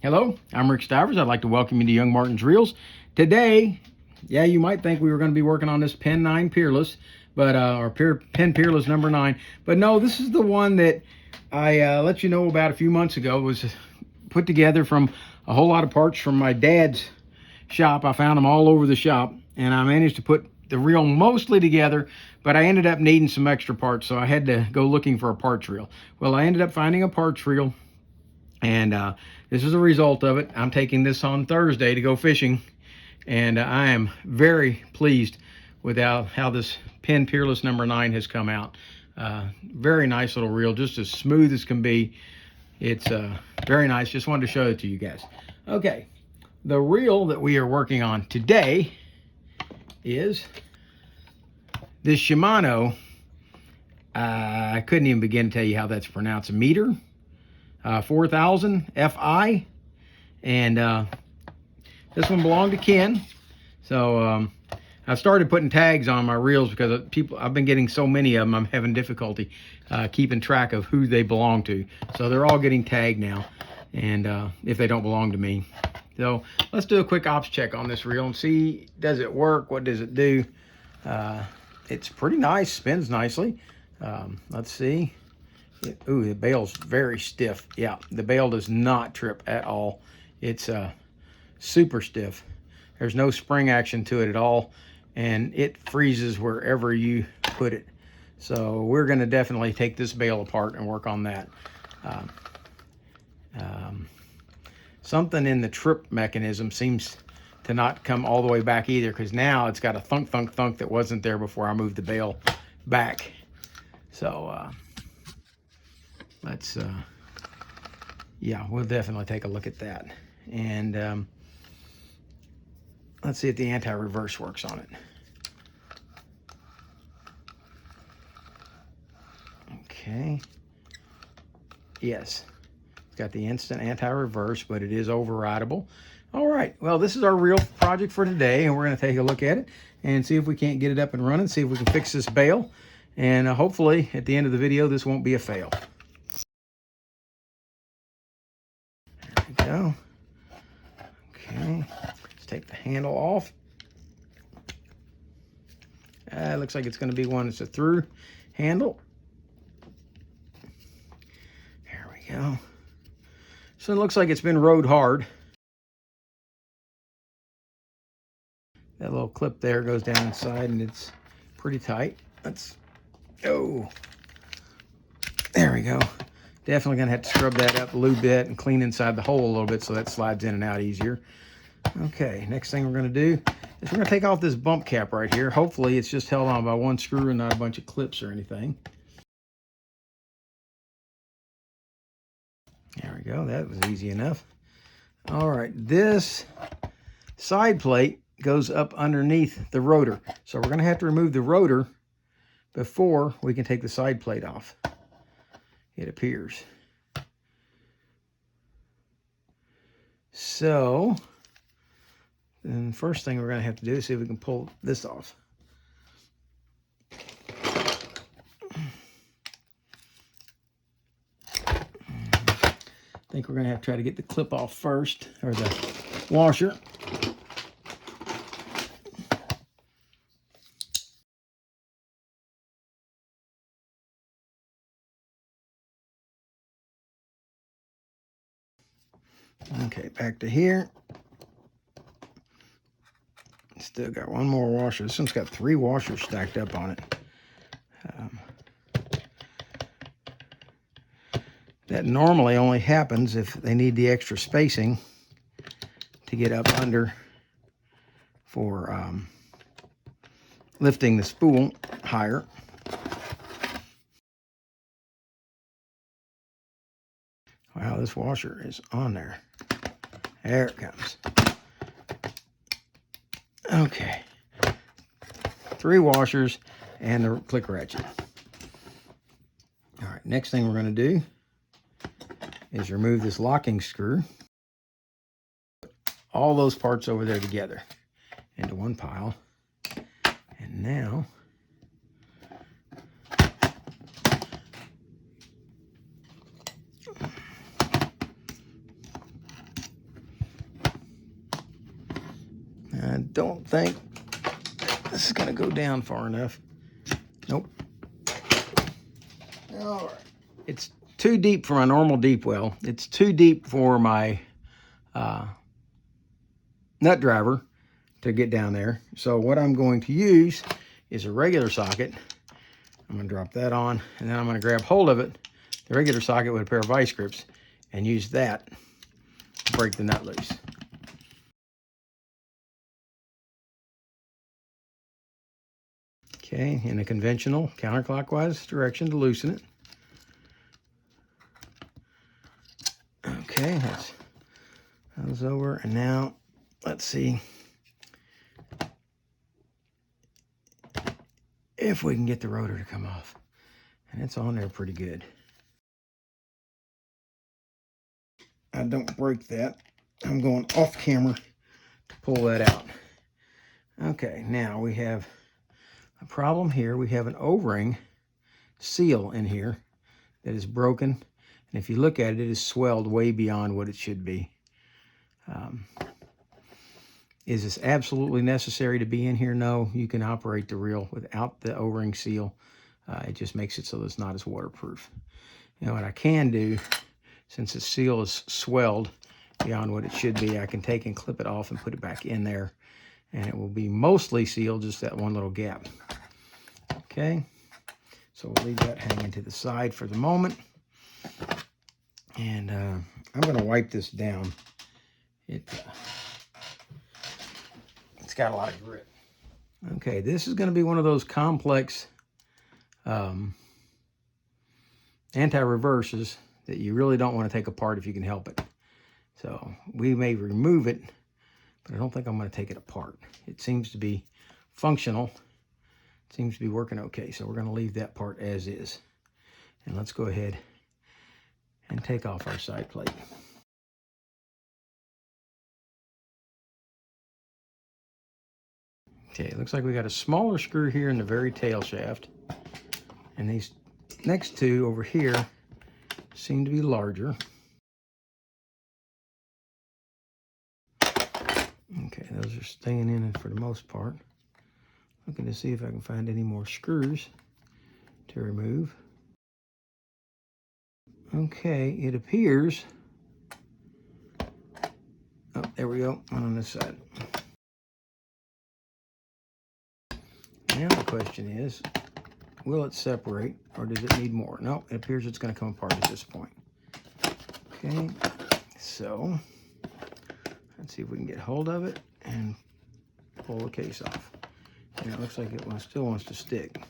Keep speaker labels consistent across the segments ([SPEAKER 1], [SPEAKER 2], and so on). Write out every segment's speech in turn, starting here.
[SPEAKER 1] Hello, I'm Rick Stivers. I'd like to welcome you to Young Martin's Reels. Today, yeah, you might think we were going to be working on this Pen 9 Peerless, but or Pen Peerless number 9. But no, this is the one that I let you know about a few months ago. It was put together from a whole lot of parts from my dad's shop. I found them all over the shop, and I managed to put the reel mostly together, but I ended up needing some extra parts, so I had to go looking for a parts reel. Well, I ended up finding a parts reel, and this is a result of it. I'm taking this on Thursday to go fishing, and I am very pleased with how this Pen Peerless number 9 has come out. Very nice little reel, just as smooth as can be. It's very nice. Just wanted to show it to you guys. Okay, the reel that we are working on today is this Shimano. I couldn't even begin to tell you how that's pronounced. YMETRE 4000 FI, and this one belonged to Ken. So I started putting tags on my reels because I've been getting so many of them. I'm having difficulty keeping track of who they belong to. So they're all getting tagged now, and if they don't belong to me. So let's do a quick ops check on this reel and see, does it work? What does it do? It's pretty nice, spins nicely. Let's see. Ooh, the bail's very stiff. Yeah, the bail does not trip at all. It's super stiff. There's no spring action to it at all, and it freezes wherever you put it. So we're going to definitely take this bail apart and work on that. Something in the trip mechanism seems to not come all the way back either, because now it's got a thunk, thunk, thunk that wasn't there before I moved the bail back. So let's yeah, we'll definitely take a look at that. And let's see if the anti-reverse works on it. Okay, yes, it's got the instant anti-reverse, but it is overrideable. All right, well, this is our reel project for today, and we're going to take a look at it and see if we can't get it up and running, see if we can fix this bail, and hopefully at the end of the video this won't be a fail. There we go. Okay, let's take the handle off. It looks like it's going to be one that's a through handle. There we go. So it looks like it's been rode hard. That little clip there goes down inside, and it's pretty tight. Let's go. There we go. Definitely gonna have to scrub that up a little bit and clean inside the hole a little bit so that slides in and out easier. Okay, next thing we're gonna do is we're gonna take off this bump cap right here. Hopefully it's just held on by one screw and not a bunch of clips or anything. There we go, that was easy enough. All right, this side plate goes up underneath the rotor. So we're gonna have to remove the rotor before we can take the side plate off, it appears. So then the first thing we're going to have to do is see if we can pull this off. I think we're going to have to try to get the clip off first, or the washer. Okay, back to here. Still got one more washer. This one's got 3 washers stacked up on it. That normally only happens if they need the extra spacing to get up under for lifting the spool higher. Wow, this washer is on there. There it comes. Okay. 3 washers and the click ratchet. All right, next thing we're going to do is remove this locking screw. All those parts over there together into one pile. And now I don't think this is gonna go down far enough. Nope. All right. It's too deep for my normal deep well. It's too deep for my nut driver to get down there. So what I'm going to use is a regular socket. I'm gonna drop that on, and then I'm gonna grab hold of it, the regular socket with a pair of vice grips, and use that to break the nut loose. Okay, in a conventional counterclockwise direction to loosen it. Okay, that's those over, and now let's see if we can get the rotor to come off. And it's on there pretty good. I don't break that. I'm going off camera to pull that out. Okay, now we have a problem here. We have an O-ring seal in here that is broken. And if you look at it, it is swelled way beyond what it should be. Is this absolutely necessary to be in here? No, you can operate the reel without the O-ring seal. It just makes it so that it's not as waterproof. You know what I can do, since the seal is swelled beyond what it should be, I can take and clip it off and put it back in there, and it will be mostly sealed, just that one little gap. Okay, so we'll leave that hanging to the side for the moment. And I'm going to wipe this down. It's got a lot of grit. Okay, this is going to be one of those complex anti-reverses that you really don't want to take apart if you can help it. So we may remove it, but I don't think I'm going to take it apart. It seems to be functional. It seems to be working okay. So we're going to leave that part as is. And let's go ahead and take off our side plate. Okay, it looks like we got a smaller screw here in the very tail shaft. And these next two over here seem to be larger. Okay, those are staying in for the most part. Looking to see if I can find any more screws to remove. Okay, it appears, oh, there we go, one on this side. Now the question is, will it separate or does it need more? No, it appears it's going to come apart at this point. Okay, so let's see if we can get hold of it and pull the case off. And it looks like it still wants to stick.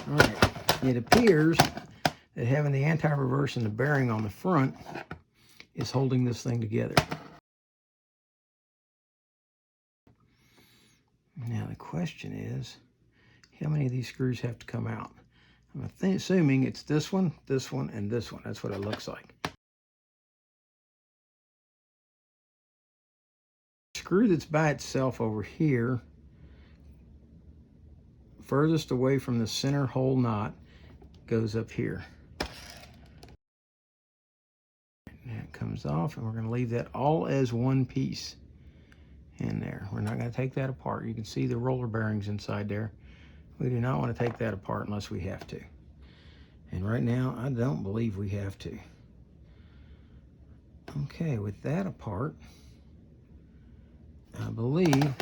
[SPEAKER 1] All right, it appears that having the anti-reverse and the bearing on the front is holding this thing together. Now the question is, how many of these screws have to come out? I'm assuming it's this one, and this one. That's what it looks like. The screw that's by itself over here, furthest away from the center hole knot, goes up here. And it comes off, and we're going to leave that all as one piece in there. We're not going to take that apart. You can see the roller bearings inside there. We do not want to take that apart unless we have to. And right now, I don't believe we have to. Okay, with that apart, I believe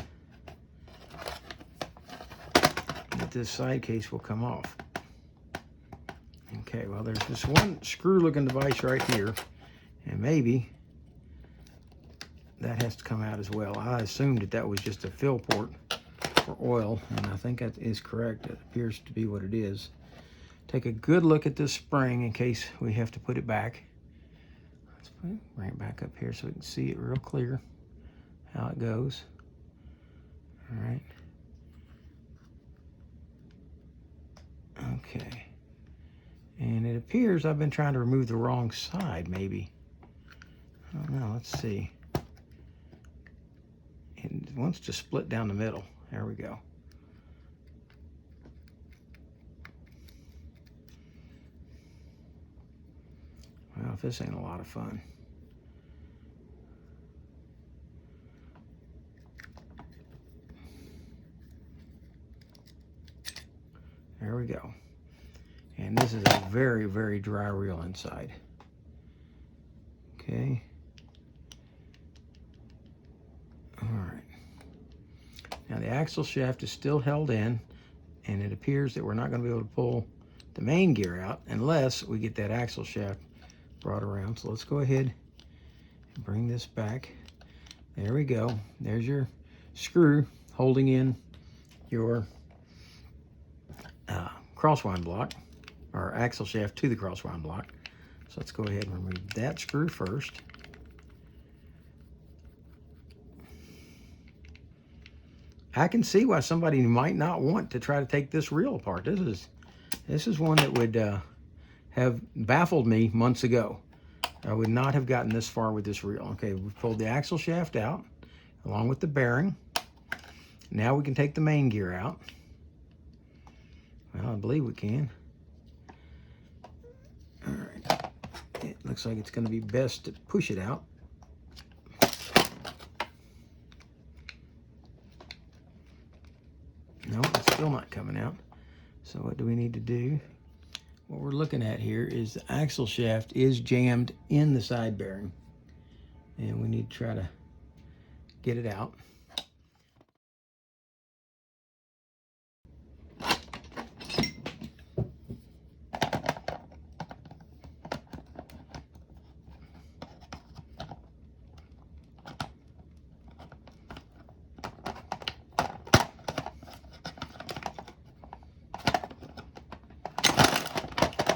[SPEAKER 1] that this side case will come off. Okay, well, there's this one screw-looking device right here, and maybe that has to come out as well. I assumed that that was just a fill port for oil, and I think that is correct. It appears to be what it is. Take a good look at this spring in case we have to put it back. Let's bring it back up here so we can see it real clear how it goes. All right. Okay. And it appears I've been trying to remove the wrong side, maybe. I don't know. Let's see. It wants to split down the middle. There we go. Well, if this ain't a lot of fun. There we go. And this is a very, very dry reel inside. Okay. All right. Now the axle shaft is still held in, and it appears that we're not going to be able to pull the main gear out unless we get that axle shaft brought around. So let's go ahead and bring this back. There we go. There's your screw holding in your crosswind block, or axle shaft to the crosswind block. So let's go ahead and remove that screw first. I can see why somebody might not want to try to take this reel apart. This is one that would have baffled me months ago. I would not have gotten this far with this reel. Okay, we've pulled the axle shaft out along with the bearing. Now we can take the main gear out. Well, I believe we can. All right. It looks like it's going to be best to push it out. No, it's still not coming out. So what do we need to do? What we're looking at here is the axle shaft is jammed in the side bearing, and we need to try to get it out.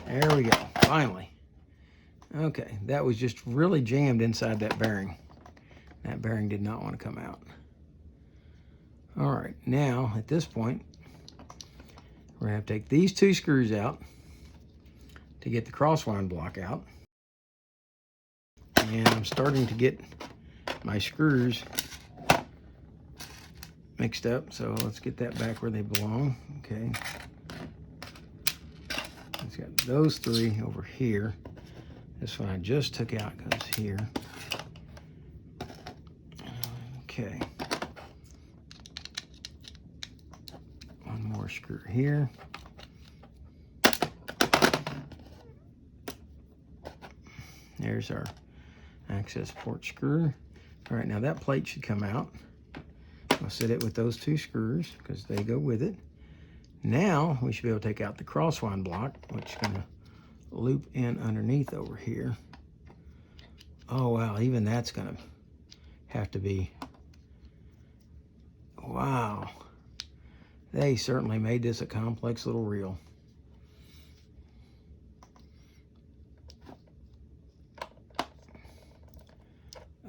[SPEAKER 1] There we go, finally. Okay, that was just really jammed inside that bearing. That bearing did not want to come out. All right, now at this point, we're gonna have to take these two screws out to get the crosswind block out. And I'm starting to get my screws mixed up, so let's get that back where they belong. Okay. It's got those three over here. This one I just took out goes here. Okay. One more screw here. There's our access port screw. All right, now that plate should come out. I'll set it with those two screws because they go with it. Now we should be able to take out the crosswind block, which is going to loop in underneath over here. Oh wow, even that's going to have to be, wow. They certainly made this a complex little reel.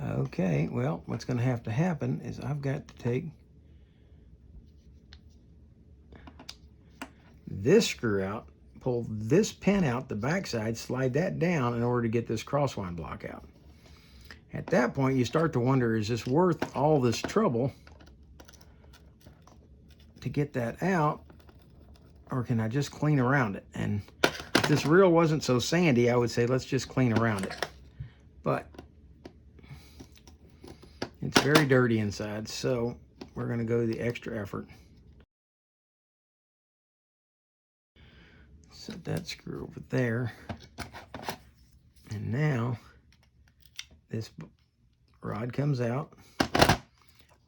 [SPEAKER 1] Okay, well, what's going to have to happen is I've got to take this screw out, pull this pin out the backside, slide that down in order to get this crosswind block out. At that point, you start to wonder, is this worth all this trouble to get that out, or can I just clean around it? And if this reel wasn't so sandy, I would say let's just clean around it. But it's very dirty inside, so we're going to go the extra effort. Set that screw over there. And now this rod comes out. We're going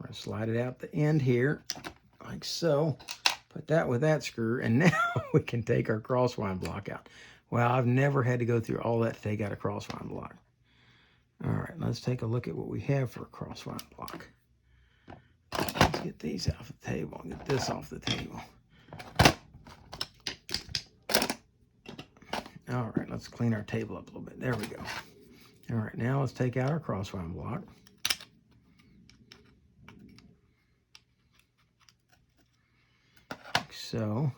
[SPEAKER 1] to slide it out the end here, like so. Put that with that screw, and now we can take our crosswind block out. Well, I've never had to go through all that to take out a crosswind block. All right, let's take a look at what we have for a crosswind block. Let's get these off the table and get this off the table. All right, let's clean our table up a little bit. There we go. All right, now let's take out our crosswind block. Like so.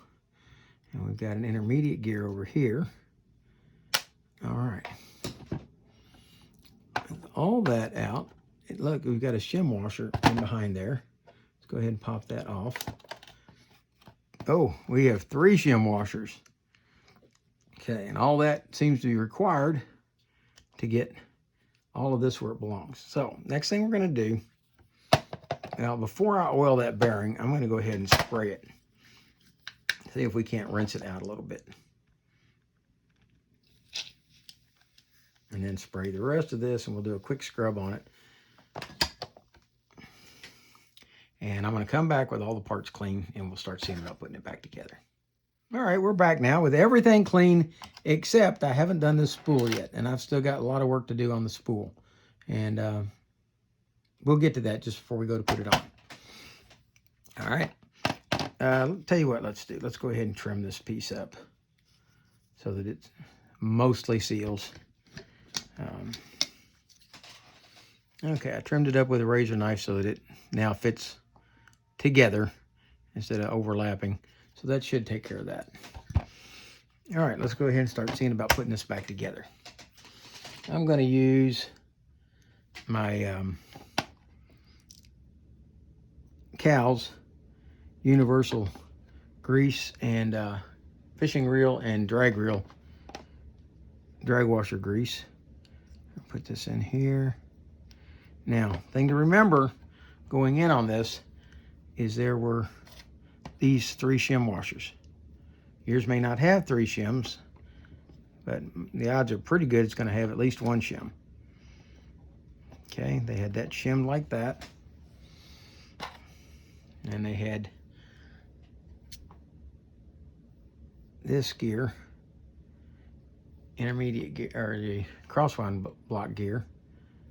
[SPEAKER 1] And we've got an intermediate gear over here. All right. With all that out, look, we've got a shim washer in behind there. Let's go ahead and pop that off. Oh, we have 3 shim washers. Okay, and all that seems to be required to get all of this where it belongs. So, next thing we're going to do, now before I oil that bearing, I'm going to go ahead and spray it. See if we can't rinse it out a little bit. And then spray the rest of this, and we'll do a quick scrub on it. And I'm going to come back with all the parts clean, and we'll start seeing about putting it back together. All right, we're back now with everything clean, except I haven't done this spool yet, and I've still got a lot of work to do on the spool. And we'll get to that just before we go to put it on. All right. Tell you what, let's do. Let's go ahead and trim this piece up so that it mostly seals. Okay, I trimmed it up with a razor knife so that it now fits together instead of overlapping. So that should take care of that. All right, let's go ahead and start seeing about putting this back together. I'm going to use my Cal's universal grease and fishing reel and drag washer grease. I'll put this in here. Now, thing to remember going in on this is there were these 3 shim washers. Yours may not have 3 shims, but the odds are pretty good it's going to have at least 1 shim. Okay, they had that shimmed like that. And they had this gear, intermediate gear, or the crosswind block gear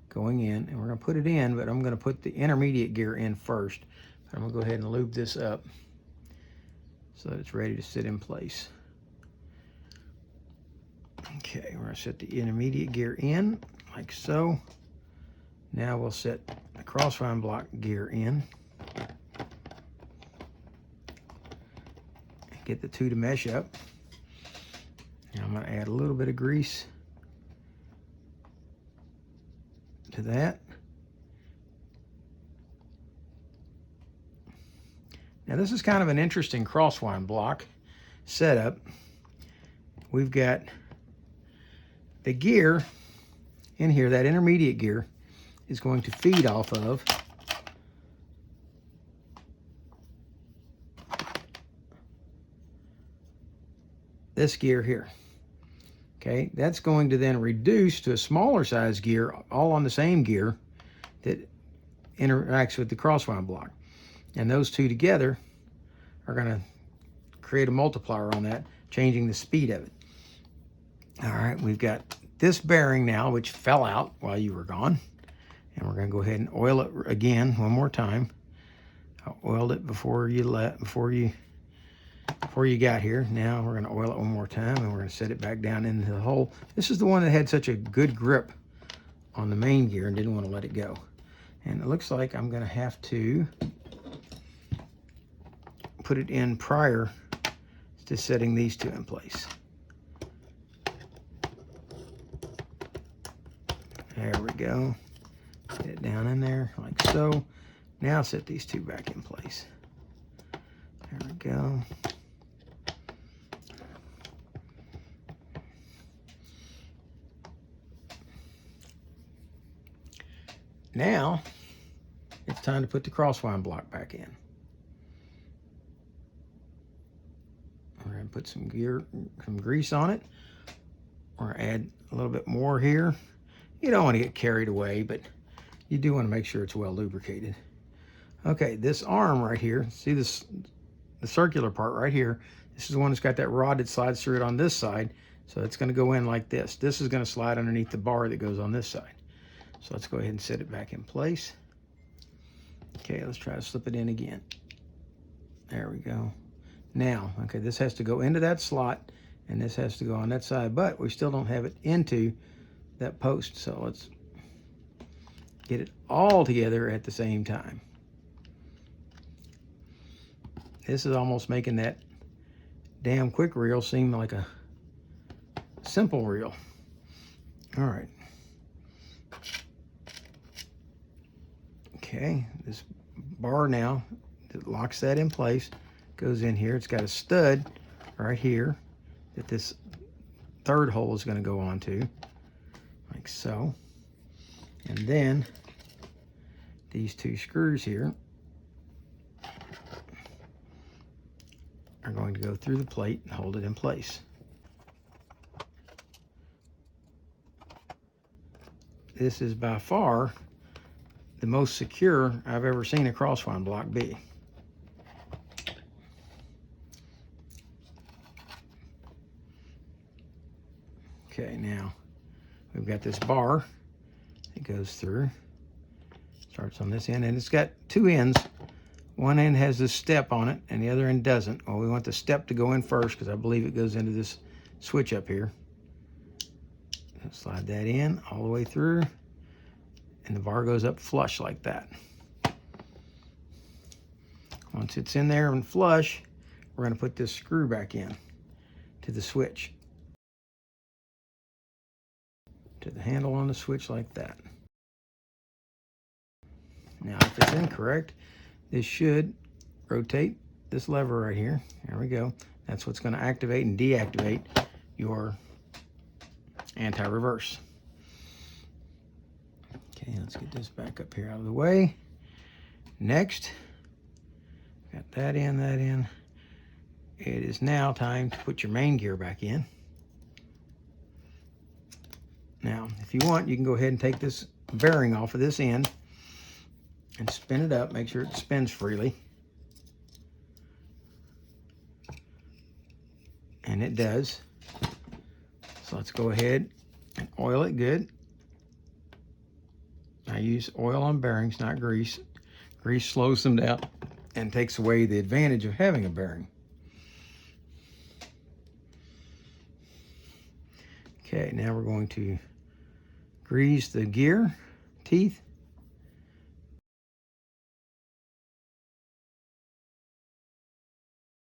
[SPEAKER 1] going in, and we're going to put it in, but I'm going to put the intermediate gear in first. I'm going to go ahead and lube this up so that it's ready to sit in place. Okay, we're going to set the intermediate gear in like so. Now we'll set the crosswind block gear in. Get the two to mesh up. Now I'm going to add a little bit of grease to that. Now this is kind of an interesting crosswind block setup. We've got the gear in here, that intermediate gear is going to feed off of this gear here. Okay, that's going to then reduce to a smaller size gear, all on the same gear that interacts with the crosswind block. And those two together are going to create a multiplier on that, changing the speed of it. All right, we've got this bearing now, which fell out while you were gone. And we're going to go ahead and oil it again one more time. I oiled it before you got here. Now we're going to oil it one more time, and we're going to set it back down into the hole. This is the one that had such a good grip on the main gear and didn't want to let it go. And it looks like I'm going to have to put it in prior to setting these two in place. There we go. Get it down in there like so. Now set these two back in place. There we go. Now it's time to put the crosswind block back in. We're going to put some grease on it, or add a little bit more here. You don't want to get carried away, but you do want to make sure it's well lubricated. Okay, this arm right here, see this, the circular part right here, this is the one that's got that rod that slides through it on this side. So it's going to go in like this. This is going to slide underneath the bar that goes on this side. So let's go ahead and set it back in place. Okay, let's try to slip it in again. There we go. Now, okay, this has to go into that slot, and this has to go on that side, but we still don't have it into that post. So let's get it all together at the same time. This is almost making that damn quick reel seem like a simple reel. All right. Okay, this bar now that locks that in place goes in here. It's got a stud right here that this third hole is going to go onto, like so. And then these two screws here are going to go through the plate and hold it in place. This is by far the most secure I've ever seen a crosswind block be. Okay, now we've got this bar that goes through. Starts on this end, and it's got two ends. One end has this step on it, and the other end doesn't. Well, we want the step to go in first because I believe it goes into this switch up here. So slide that in all the way through, and the bar goes up flush like that. Once it's in there and flush, we're going to put this screw back in to the switch, to the handle on the switch like that. Now, if it's incorrect, this should rotate this lever right here. There we go. That's what's going to activate and deactivate your anti-reverse. Okay, let's get this back up here out of the way. Next, got that in, that in. It is now time to put your main gear back in. Now, if you want, you can go ahead and take this bearing off of this end and spin it up. Make sure it spins freely. And it does. So let's go ahead and oil it good. I use oil on bearings, not grease. Grease slows them down and takes away the advantage of having a bearing. Okay, now we're going to grease the gear teeth.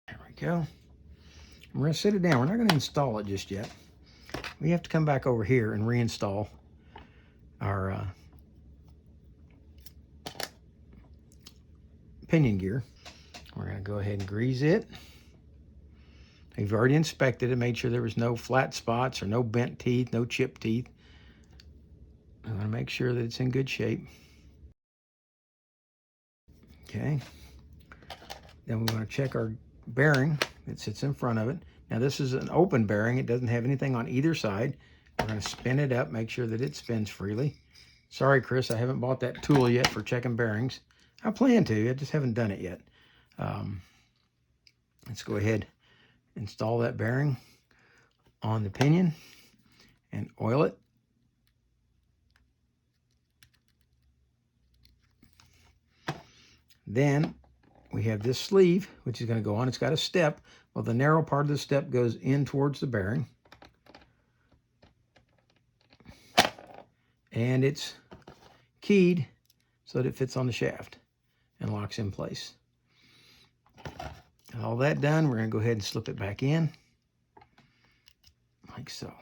[SPEAKER 1] There we go. We're going to sit it down. We're not going to install it just yet. We have to come back over here and reinstall our pinion gear. We're going to go ahead and grease it. We've already inspected it, made sure there was no flat spots or no bent teeth, no chipped teeth. I want to make sure that it's in good shape. Okay. Then we want to check our bearing that sits in front of it. Now this is an open bearing. It doesn't have anything on either side. We're going to spin it up, make sure that it spins freely. Sorry, Chris, I haven't bought that tool yet for checking bearings. I plan to, I just haven't done it yet. Let's go ahead, install that bearing on the pinion and oil it. Then we have this sleeve, which is going to go on. It's got a step. Well, the narrow part of the step goes in towards the bearing. And it's keyed so that it fits on the shaft and locks in place. All that done, we're going to go ahead and slip it back in, like so.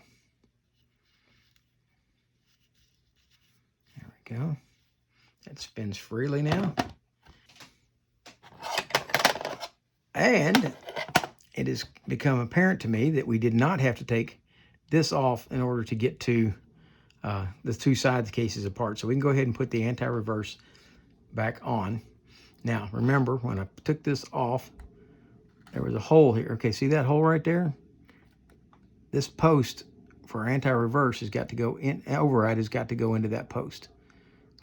[SPEAKER 1] There we go. That spins freely now. And it has become apparent to me that we did not have to take this off in order to get to the two sides cases apart. So we can go ahead and put the anti-reverse back on. Now, remember, when I took this off, there was a hole here. Okay, see that hole right there? This post for anti-reverse has got to go in, override has got to go into that post.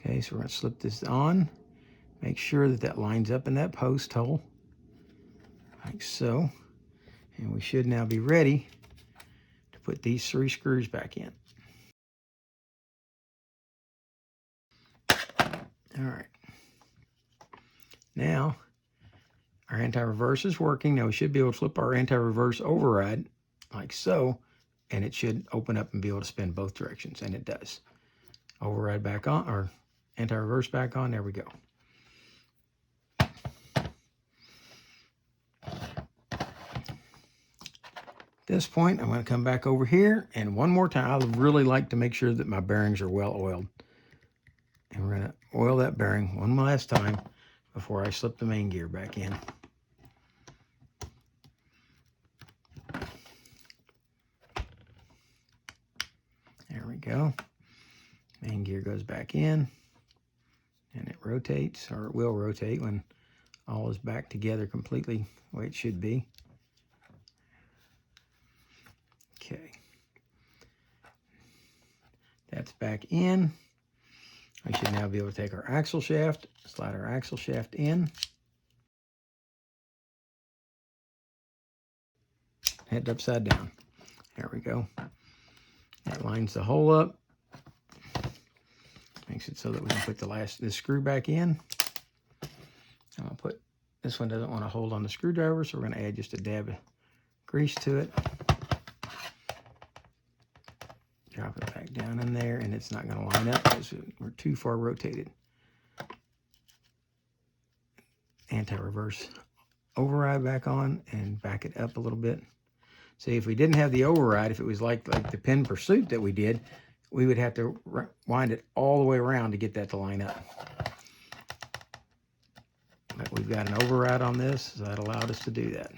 [SPEAKER 1] Okay, so we're going to slip this on. Make sure that that lines up in that post hole, like so. And we should now be ready to put these 3 screws back in. All right. Now, our anti-reverse is working. Now we should be able to flip our anti-reverse override like so, and it should open up and be able to spin both directions, and it does. Override back on, or anti-reverse back on, there we go. At this point, I'm going to come back over here, and one more time, I really like to make sure that my bearings are well oiled. And we're going to oil that bearing one last time before I slip the main gear back in. There we go. Main gear goes back in, and it rotates, or it will rotate when all is back together completely the way it should be. back in. We should now be able to take our axle shaft, slide our axle shaft in, head upside down. There we go. That lines the hole up. Makes it so that we can put this screw back in. I'm gonna put, this one doesn't want to hold on the screwdriver, so we're gonna add just a dab of grease to it. Drop it back down in there, and it's not gonna line up because we're too far rotated. Anti-reverse override back on and back it up a little bit. See, if we didn't have the override, if it was like the pin pursuit that we did, we would have to wind it all the way around to get that to line up. But we've got an override on this, so that allowed us to do that.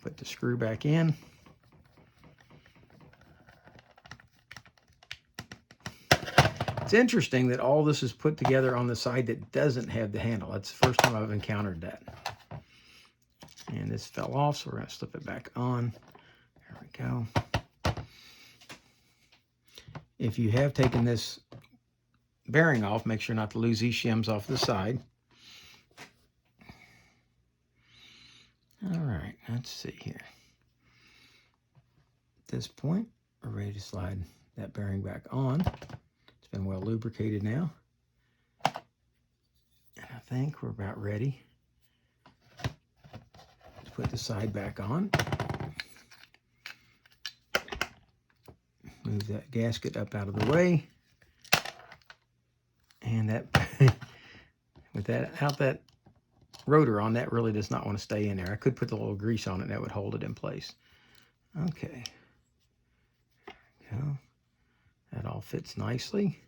[SPEAKER 1] Put the screw back in. It's interesting that all this is put together on the side that doesn't have the handle. That's the first time I've encountered that. And this fell off, so we're going to slip it back on. There we go. If you have taken this bearing off, make sure not to lose these shims off the side. All right, let's see here. At this point, we're ready to slide that bearing back on. It's been well lubricated now. And I think we're about ready to put the side back on. Move that gasket up out of the way. And that, without that rotor on, that really does not want to stay in there. I could put a little grease on it, and that would hold it in place. Okay. There we go. That all fits nicely.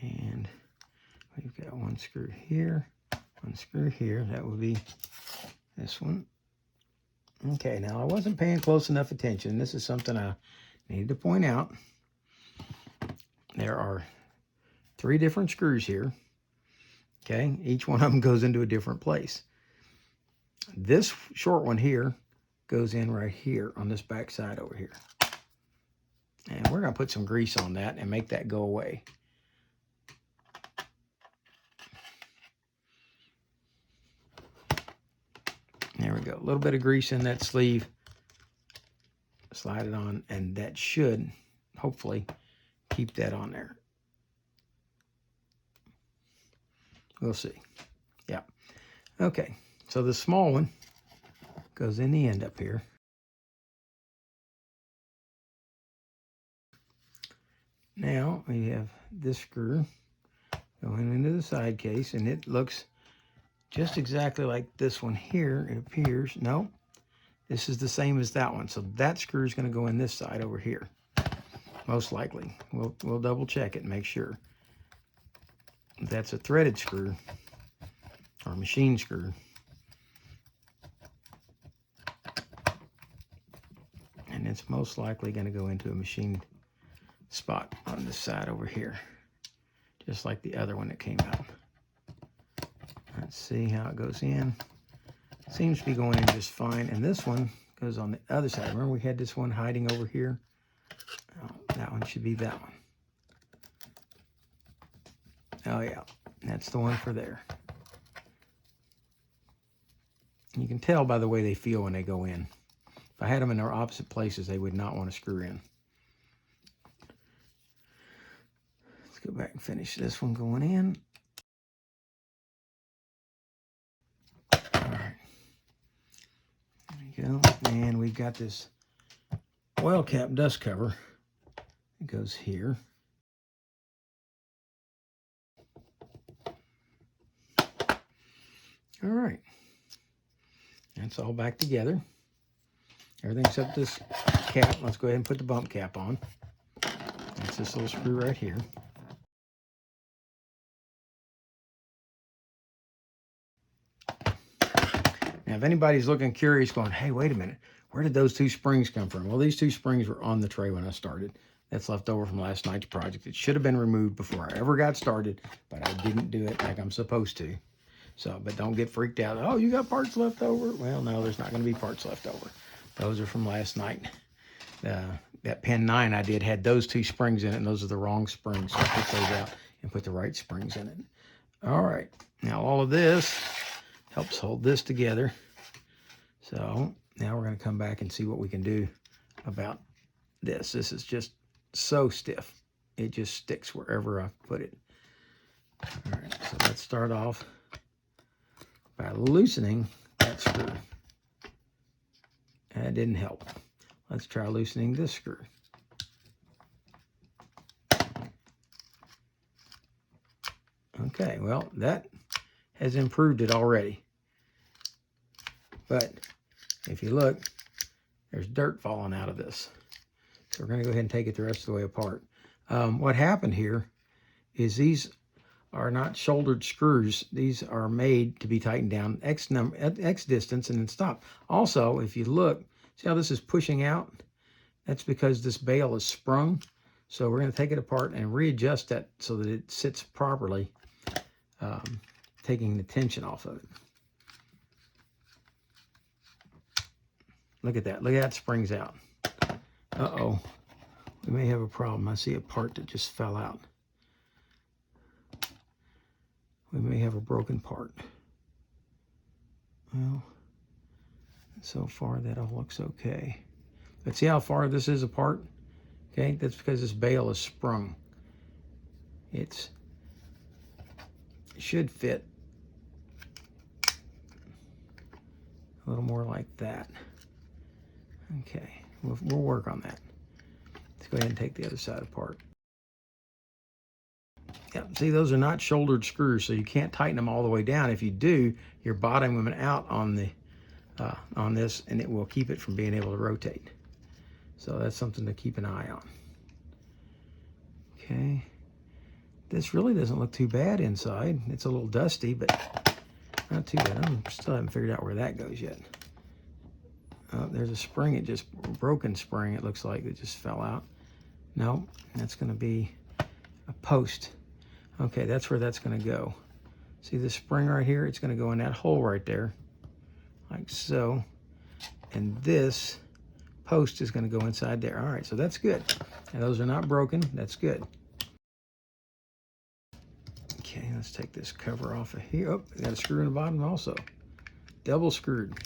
[SPEAKER 1] And we've got one screw here, one screw here. That would be this one. Okay, now I wasn't paying close enough attention. This is something I needed to point out. There are 3 different screws here. Okay, each one of them goes into a different place. This short one here goes in right here on this back side over here. And we're going to put some grease on that and make that go away. There we go. A little bit of grease in that sleeve. Slide it on, and that should hopefully keep that on there. We'll see. Yeah. Okay. So the small one goes in the end up here. Now we have this screw going into the side case, and it looks just exactly like this one here, it appears. No, this is the same as that one. So that screw is going to go in this side over here, most likely. We'll double check it and make sure. That's a threaded screw or machine screw. And it's most likely going to go into a machined spot on this side over here, just like the other one that came out. Let's see how it goes in. Seems to be going in just fine. And this one goes on the other side. Remember we had this one hiding over here? Oh, that one should be that one. Oh yeah, that's the one for there. You can tell by the way they feel when they go in. If I had them in their opposite places, they would not want to screw in. Let's go back and finish this one going in. All right. There we go. And we've got this oil cap dust cover. It goes here. All right. That's all back together. Everything except this cap. Let's go ahead and put the bump cap on. That's this little screw right here. Now, if anybody's looking curious, going, hey, wait a minute, where did those 2 springs come from? Well, these 2 springs were on the tray when I started. That's left over from last night's project. It should have been removed before I ever got started, but I didn't do it like I'm supposed to. So, but don't get freaked out. Oh, you got parts left over? Well, no, there's not going to be parts left over. Those are from last night. that pin 9 I did had those 2 springs in it, and those are the wrong springs. So I took those out and put the right springs in it. All right, now all of this helps hold this together. So now we're going to come back and see what we can do about this. This is just so stiff. It just sticks wherever I put it. All right, so let's start off by loosening that screw. That didn't help. Let's try loosening this screw. Okay, well, that has improved it already. But if you look, there's dirt falling out of this. So we're going to go ahead and take it the rest of the way apart. What happened here is these are not shouldered screws. These are made to be tightened down X distance and then stop. Also, if you look, see how this is pushing out? That's because this bail is sprung. So we're going to take it apart and readjust that so that it sits properly, taking the tension off of it. Look at that. Look at that, springs out. Uh-oh. We may have a problem. I see a part that just fell out. We may have a broken part. Well, so far that all looks okay. But see how far this is apart? Okay, that's because this bail is sprung. It should fit a little more like that. Okay, we'll work on that. Let's go ahead and take the other side apart. Yeah, see, those are not shouldered screws, so you can't tighten them all the way down. If you do, you're bottoming them out on this, and it will keep it from being able to rotate. So that's something to keep an eye on. Okay, this really doesn't look too bad inside. It's a little dusty, but not too bad. I still haven't figured out where that goes yet. Oh, there's a spring, it just broken spring, it looks like it just fell out. No, that's going to be a post. Okay, that's where that's going to go. See this spring right here? It's going to go in that hole right there, like so. And this post is going to go inside there. All right, so that's good. And those are not broken. That's good. Okay, let's take this cover off of here. Oh, got a screw in the bottom also. Double screwed.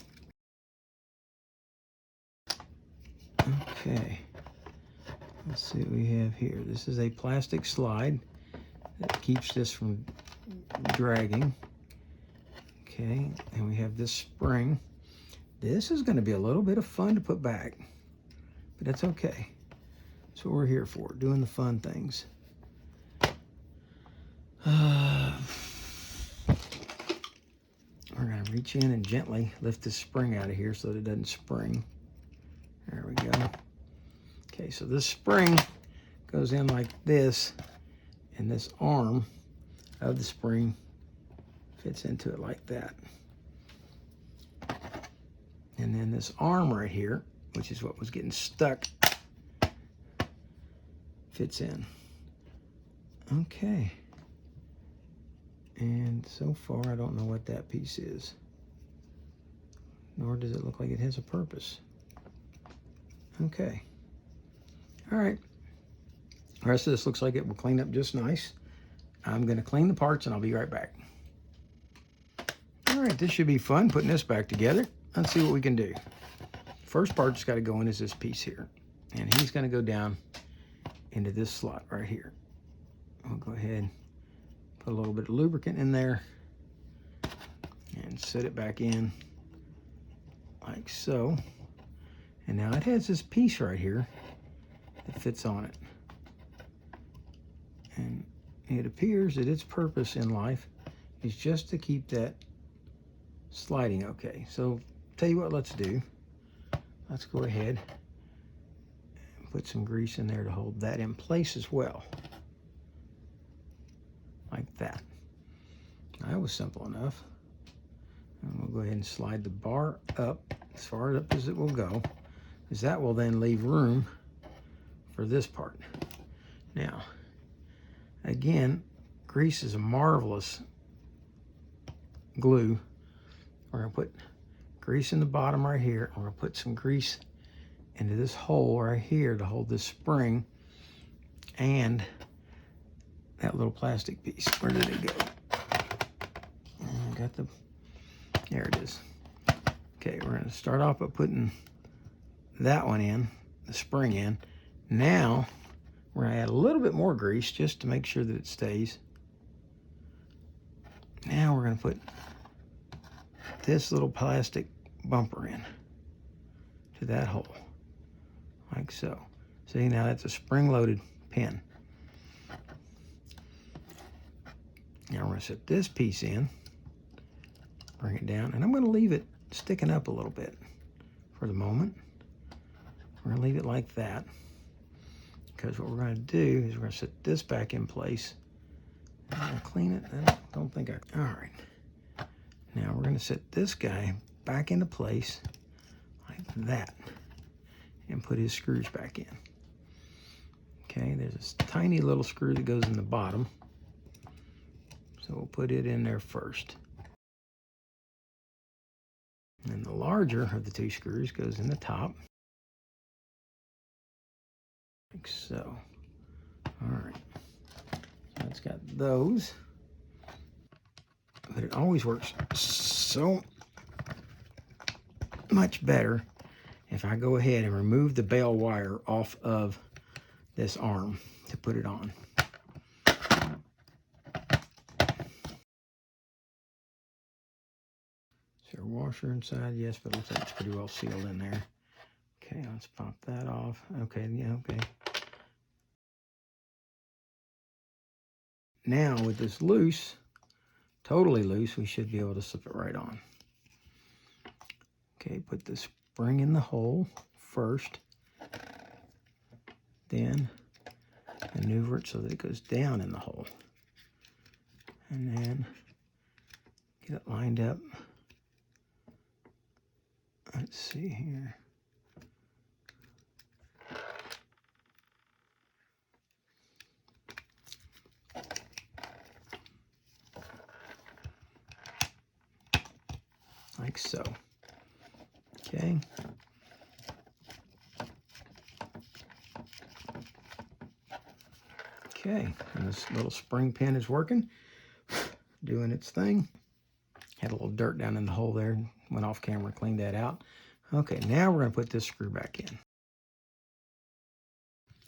[SPEAKER 1] Okay, let's see what we have here. This is a plastic slide that keeps this from dragging. Okay, and we have this spring. This is going to be a little bit of fun to put back, but that's okay. That's what we're here for, doing the fun things. We're going to reach in and gently lift this spring out of here so that it doesn't spring. There we go. Okay, so this spring goes in like this, and this arm of the spring fits into it like that. And then this arm right here, which is what was getting stuck, fits in. Okay. And so far, I don't know what that piece is, nor does it look like it has a purpose. Okay. All right. The rest of this looks like it will clean up just nice. I'm going to clean the parts and I'll be right back. All right, this should be fun putting this back together. Let's see what we can do. First part that's got to go in is this piece here. And he's going to go down into this slot right here. I'll go ahead and put a little bit of lubricant in there and set it back in like so. And now it has this piece right here that fits on it. And it appears that its purpose in life is just to keep that sliding okay. So tell you what, let's do. Let's go ahead and put some grease in there to hold that in place as well. Like that. That was simple enough. And we'll go ahead and slide the bar up as far up as it will go, because that will then leave room for this part. Now, again, grease is a marvelous glue. We're going to put grease in the bottom right here. We're going to put some grease into this hole right here to hold this spring and that little plastic piece. Where did it go? There it is. Okay, we're going to start off by putting that one in, the spring in. Now, we're going to add a little bit more grease just to make sure that it stays. Now we're going to put this little plastic bumper in to that hole, like so. See, now that's a spring-loaded pin. Now we're going to set this piece in, bring it down, and I'm going to leave it sticking up a little bit for the moment. We're going to leave it like that, because what we're going to do is we're going to set this back in place. I'm going to clean it. I don't think I... All right. Now we're going to set this guy back into place like that and put his screws back in. Okay, there's this tiny little screw that goes in the bottom. So we'll put it in there first. And the larger of the two screws goes in the top. Like so. All right. So it's got those. But it always works so much better if I go ahead and remove the bail wire off of this arm to put it on. Is there a washer inside? Yes, but it looks like it's pretty well sealed in there. Okay, let's pop that off. Okay, yeah, okay. Now with this loose, totally loose, we should be able to slip it right on. Okay, put the spring in the hole first, then maneuver it so that it goes down in the hole, and then get it lined up. Let's see here. Like so. Okay. Okay, and this little spring pin is working, doing its thing. Had a little dirt down in the hole there, went off camera, cleaned that out. Okay, now we're going to put this screw back in.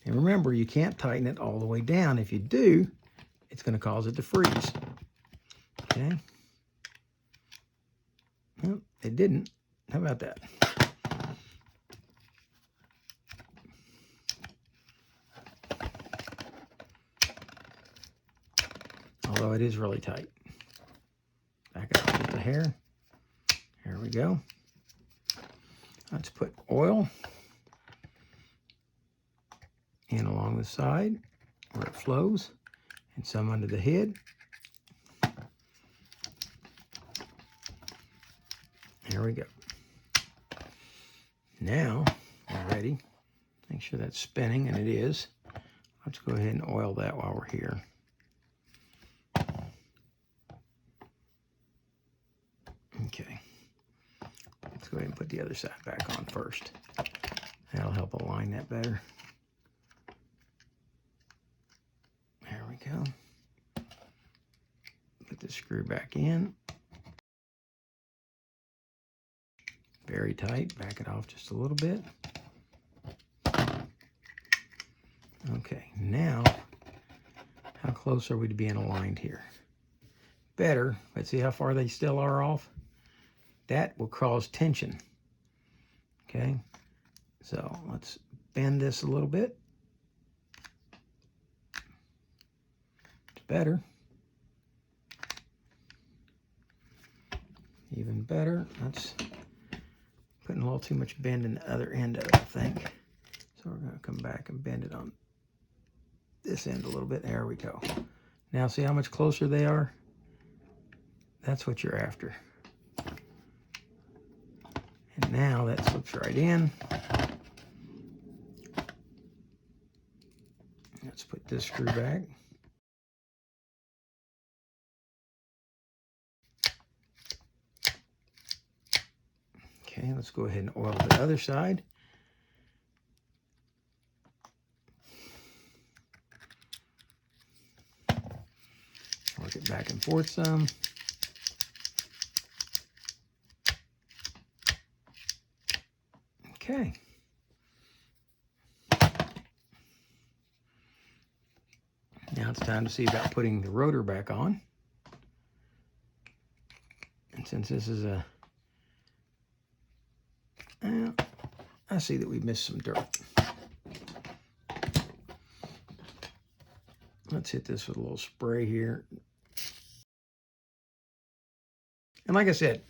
[SPEAKER 1] And remember, you can't tighten it all the way down. If you do, it's going to cause it to freeze. Okay. Well, it didn't. How about that? Although it is really tight. Back up with the hair. Here we go. Let's put oil in along the side where it flows, and some under the head. There we go. Now we're ready. Make sure that's spinning, and it is. Let's go ahead and oil that while we're here. Okay. Let's go ahead and put the other side back on first. That'll help align that better. There we go. Put the screw back in. Very tight. Back it off just a little bit. Okay, now how close are we to being aligned here? Better, but see how far they still are off? That will cause tension. Okay, so let's bend this a little bit. It's better. Even better. That's putting a little too much bend in the other end of it, I think. So we're going to come back and bend it on this end a little bit. There we go. Now see how much closer they are? That's what you're after. And now that slips right in. Let's put this screw back. Okay, let's go ahead and oil the other side. Work it back and forth some. Okay. Now it's time to see about putting the rotor back on. And since this is a, I see that we missed some dirt. Let's hit this with a little spray here. And like I said,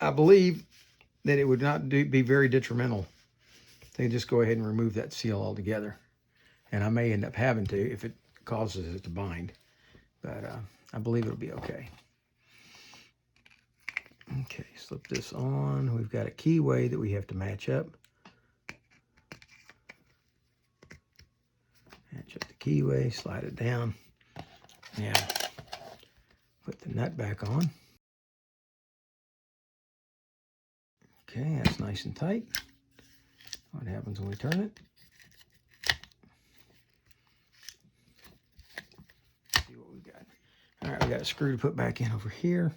[SPEAKER 1] I believe that it would not be very detrimental to just go ahead and remove that seal altogether. And I may end up having to if it causes it to bind. But I believe it'll be okay. Okay, slip this on. We've got a keyway that we have to match up. Match up the keyway, slide it down. Now, put the nut back on. Okay, that's nice and tight. What happens when we turn it? Let's see what we got. All right, we got a screw to put back in over here.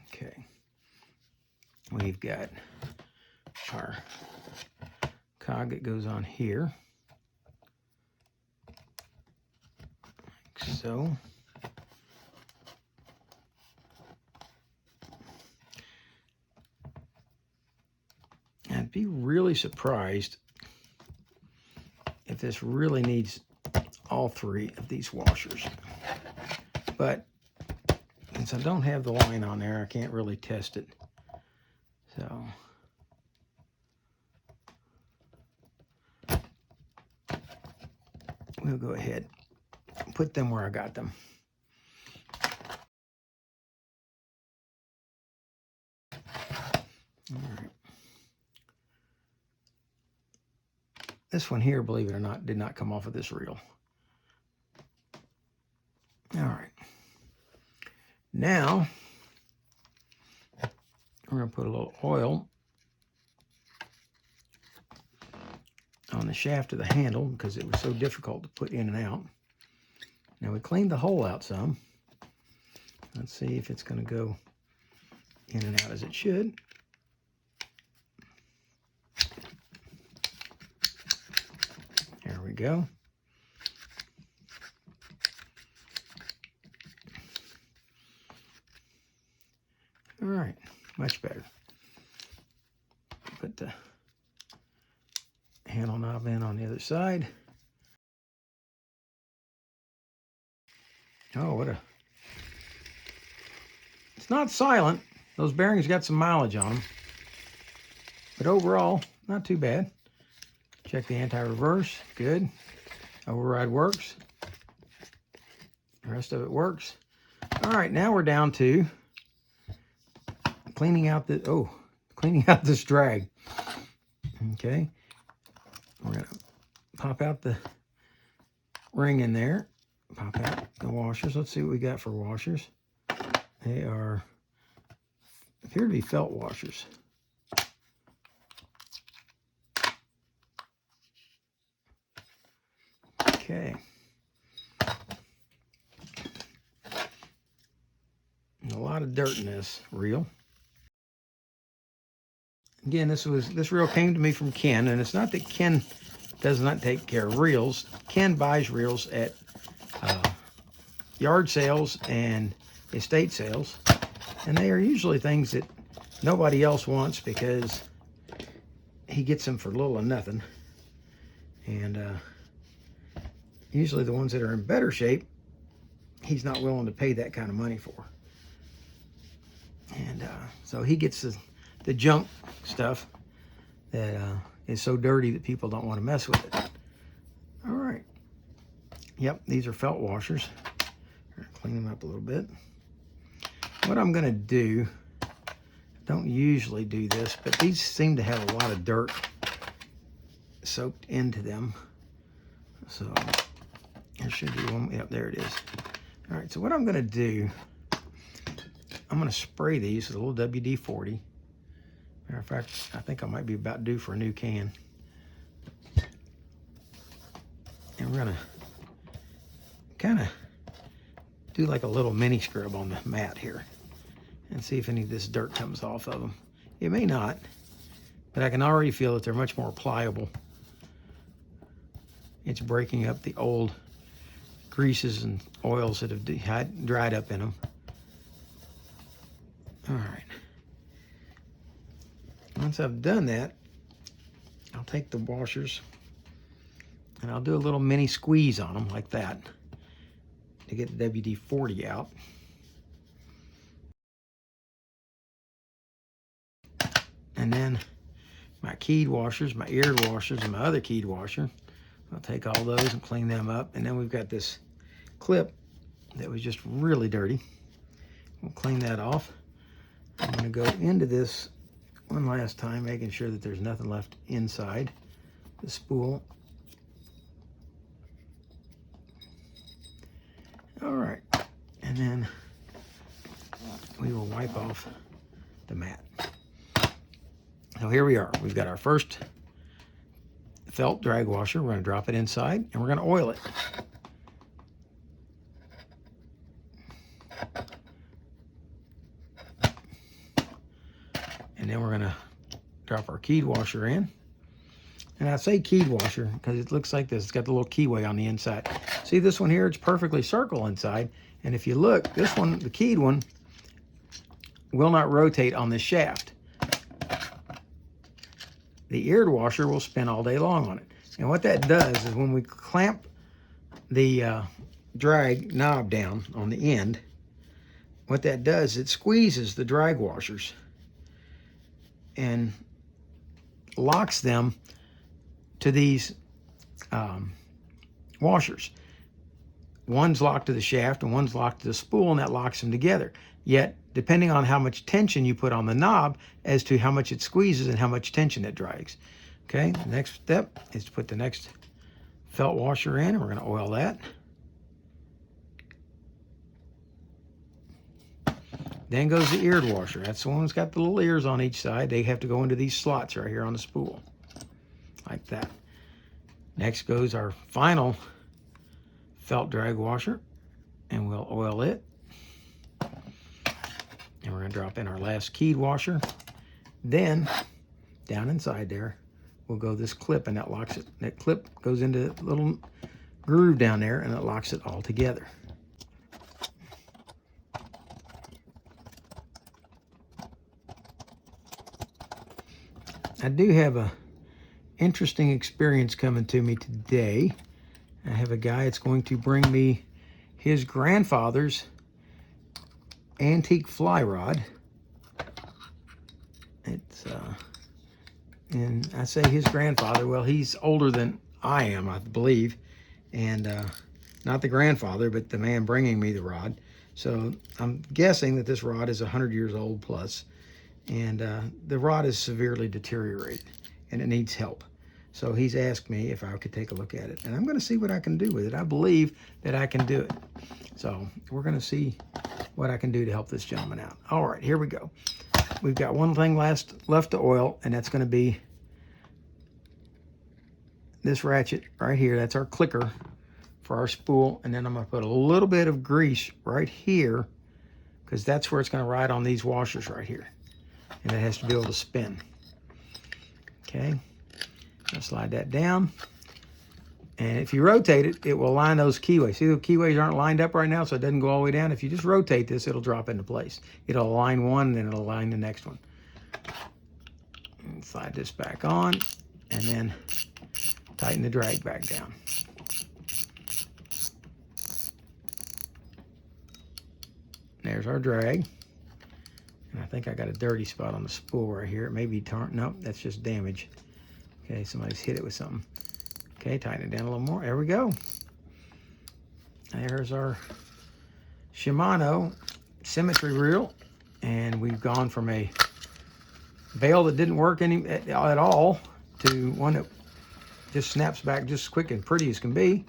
[SPEAKER 1] Okay, we've got our cog that goes on here, like so. I'd be really surprised if this really needs all three of these washers. But since I don't have the line on there, I can't really test it. So we'll go ahead and put them where I got them. All right. This one here, believe it or not, did not come off of this reel. All right. Now, we're going to put a little oil on the shaft of the handle because it was so difficult to put in and out. Now, we cleaned the hole out some. Let's see if it's going to go in and out as it should. There we go. All right, much better. Put the handle knob in on the other side. Oh, what a... It's not silent. Those bearings got some mileage on them. But overall, not too bad. Check the anti-reverse, good. Override works. The rest of it works. All right, now we're down to cleaning out this drag. Okay, we're gonna pop out the ring in there, pop out the washers. Let's see what we got for washers. They appear to be felt washers. Okay. And a lot of dirt in this reel. Again, this reel came to me from Ken, and it's not that Ken does not take care of reels. Ken buys reels at yard sales and estate sales, and they are usually things that nobody else wants because he gets them for little or nothing. And usually the ones that are in better shape, he's not willing to pay that kind of money for. And so he gets the junk stuff that is so dirty that people don't want to mess with it. All right. Yep, these are felt washers. Clean them up a little bit. What I'm going to do, don't usually do this, but these seem to have a lot of dirt soaked into them. So there should be one. Yep, there it is. All right, so what I'm going to do, I'm going to spray these with a little WD-40. Matter of fact, I think I might be about due for a new can. And we're gonna kind of do like a little mini scrub on the mat here and see if any of this dirt comes off of them. It may not, but I can already feel that they're much more pliable. It's breaking up the old greases and oils that have dried up in them. All right. Once I've done that, I'll take the washers and I'll do a little mini squeeze on them like that to get the WD-40 out. And then my keyed washers, my eared washers, and my other keyed washer, I'll take all those and clean them up. And then we've got this clip that was just really dirty. We'll clean that off. I'm going to go into this one last time, making sure that there's nothing left inside the spool. All right, and then we will wipe off the mat. So here we are. We've got our first felt drag washer. We're going to drop it inside and we're going to oil it. And then we're going to drop our keyed washer in. And I say keyed washer because it looks like this. It's got the little keyway on the inside. See this one here? It's perfectly circle inside. And if you look, this one, the keyed one, will not rotate on this shaft. The eared washer will spin all day long on it. And what that does is when we clamp the drag knob down on the end, what that does, it squeezes the drag washers and locks them to these washers. One's locked to the shaft and one's locked to the spool, and that locks them together. Yet, depending on how much tension you put on the knob as to how much it squeezes and how much tension it drags. Okay, the next step is to put the next felt washer in, and we're going to oil that. Then goes the eared washer. That's the one that's got the little ears on each side. They have to go into these slots right here on the spool, like that. Next goes our final felt drag washer, and we'll oil it. And we're going to drop in our last keyed washer. Then, down inside there, will go this clip, and that locks it. That clip goes into a little groove down there, and it locks it all together. I do have a interesting experience coming to me today. I have a guy that's going to bring me his grandfather's antique fly rod. It's and I say his grandfather, well, he's older than I am, I believe, and not the grandfather, but the man bringing me the rod. So I'm guessing that this rod is 100 years old plus, and the rod is severely deteriorated and it needs help. So he's asked me if I could take a look at it, and I'm going to see what I can do with it. I believe that I can do it. So we're going to see what I can do to help this gentleman out. All right, here we go. We've got one thing left to oil, and that's going to be this ratchet right here. That's our clicker for our spool. And then I'm going to put a little bit of grease right here, because that's where it's going to ride on these washers right here. And it has to be able to spin. Okay. I'll slide that down. And if you rotate it, it will align those keyways. See, the keyways aren't lined up right now, so it doesn't go all the way down. If you just rotate this, it'll drop into place. It'll align one, and then it'll align the next one. And slide this back on, and then tighten the drag back down. There's our drag. And I think I got a dirty spot on the spool right here. It may be torn. Nope, that's just damage. Okay, somebody's hit it with something. Okay, tighten it down a little more. There we go. There's our Shimano SYMETRE reel. And we've gone from a bail that didn't work at all to one that just snaps back just quick and pretty as can be.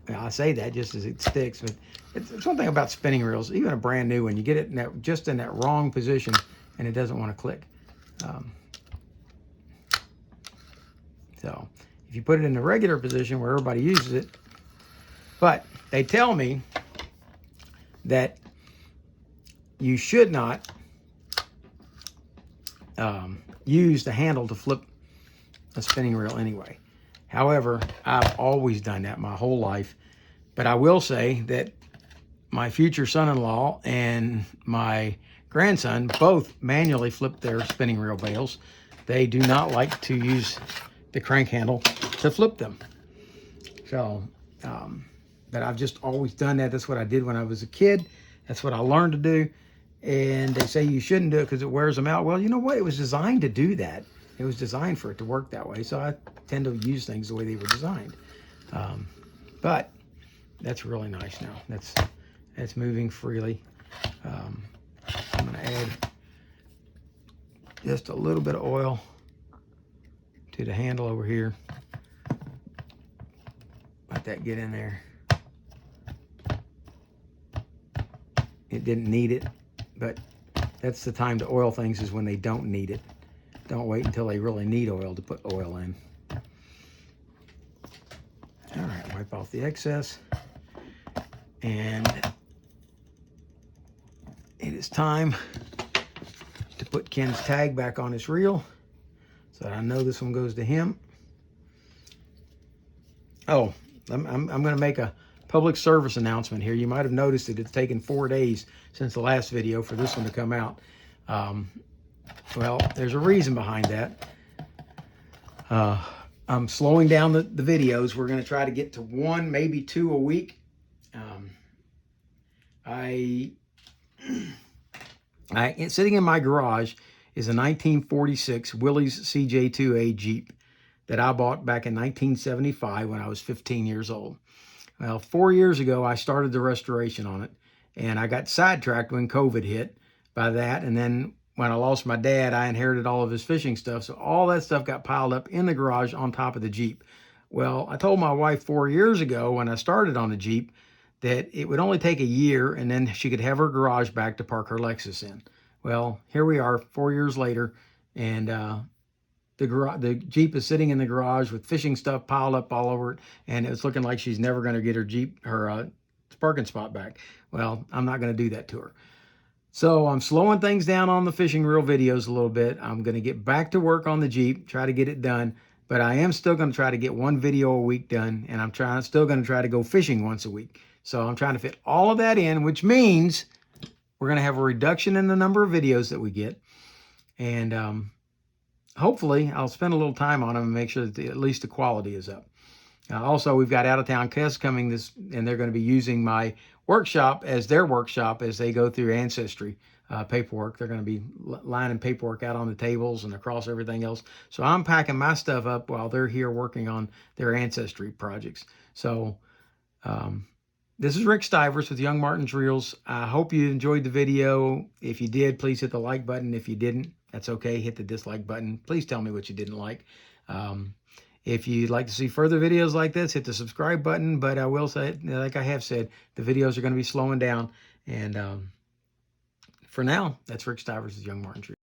[SPEAKER 1] I say that just as it sticks, but it's one thing about spinning reels, even a brand new one, you get it just in that wrong position and it doesn't want to click. So if you put it in the regular position where everybody uses it. But they tell me that you should not use the handle to flip a spinning reel anyway. However, I've always done that my whole life. But I will say that my future son-in-law and my grandson both manually flip their spinning reel bales. They do not like to use the crank handle to flip them. So, but I've just always done that. That's what I did when I was a kid. That's what I learned to do. And they say you shouldn't do it because it wears them out. Well, you know what? It was designed to do that. It was designed for it to work that way. So I tend to use things the way they were designed. But that's really nice now. That's moving freely. I'm going to add just a little bit of oil to the handle over here. Let that get in there. It didn't need it, but that's the time to oil things, is when they don't need it. Don't wait until they really need oil to put oil in. All right, wipe off the excess. And it is time to put Ken's tag back on his reel, so I know this one goes to him. Oh, I'm going to make a public service announcement here. You might have noticed that it's taken 4 days since the last video for this one to come out. Well, there's a reason behind that. I'm slowing down the videos. We're going to try to get to 1, maybe 2 a week. Sitting in my garage is a 1946 Willys CJ2A Jeep that I bought back in 1975 when I was 15 years old. Well, 4 years ago, I started the restoration on it, and I got sidetracked when COVID hit by that. And then when I lost my dad, I inherited all of his fishing stuff. So all that stuff got piled up in the garage on top of the Jeep. Well, I told my wife 4 years ago when I started on the Jeep that it would only take a year and then she could have her garage back to park her Lexus in. Well, here we are 4 years later, and the Jeep is sitting in the garage with fishing stuff piled up all over it, and it's looking like she's never going to get her parking spot back. Well, I'm not going to do that to her. So I'm slowing things down on the fishing reel videos a little bit. I'm going to get back to work on the Jeep, try to get it done, but I am still going to try to get 1 video a week done, and I'm still going to try to go fishing once a week. So I'm trying to fit all of that in, which means we're going to have a reduction in the number of videos that we get. And hopefully I'll spend a little time on them and make sure that at least the quality is up. Also, we've got out-of-town guests coming and they're going to be using my workshop as their workshop as they go through Ancestry paperwork. They're going to be lining paperwork out on the tables and across everything else. So I'm packing my stuff up while they're here working on their Ancestry projects. So this is Rick Stivers with Young Martin's Reels. I hope you enjoyed the video. If you did, please hit the like button. If you didn't, that's okay. Hit the dislike button. Please tell me what you didn't like. If you'd like to see further videos like this, hit the subscribe button. But I will say, like I have said, the videos are going to be slowing down. And for now, that's Rick Stivers with Young Martin's Reels.